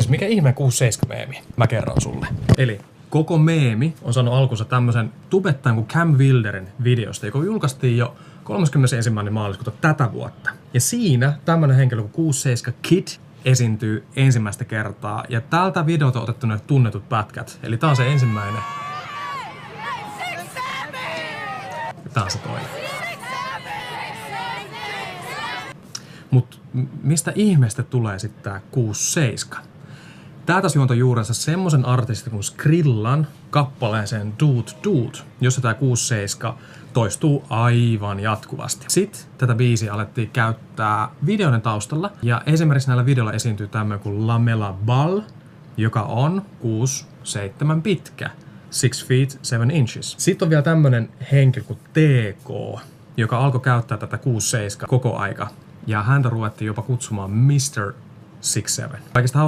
Siis mikä ihme 6-7-meemi? Mä kerron sulle. Eli koko meemi on saanut alkunsa tämmösen tubettajan kuin Cam Wilderin videosta, joka julkaistiin jo 31. maaliskuuta tätä vuotta. Ja siinä tämmönen henkilö kuin 67 Kid esiintyy ensimmäistä kertaa. Ja tältä videolta on otettu ne tunnetut pätkät. Eli tää on se ensimmäinen. Ja tää on se toinen. Mut mistä ihmeestä tulee sitten tää 67? Tää taas juonto juurensa semmosen artistin kuin Skrillan kappaleeseen Doot Doot, jossa tää 67 toistuu aivan jatkuvasti. Sitten tätä biisiä alettiin käyttää videoiden taustalla, ja esimerkiksi näillä videoilla esiintyy tämmöinen kuin Lamella Ball, joka on 6-7 pitkä. 6 feet 7 inches. Sitten on vielä tämmönen henkilö kuin TK, joka alkoi käyttää tätä 6-7 koko aika. Ja häntä ruvettiin jopa kutsumaan Mr. 6-7. Kaikista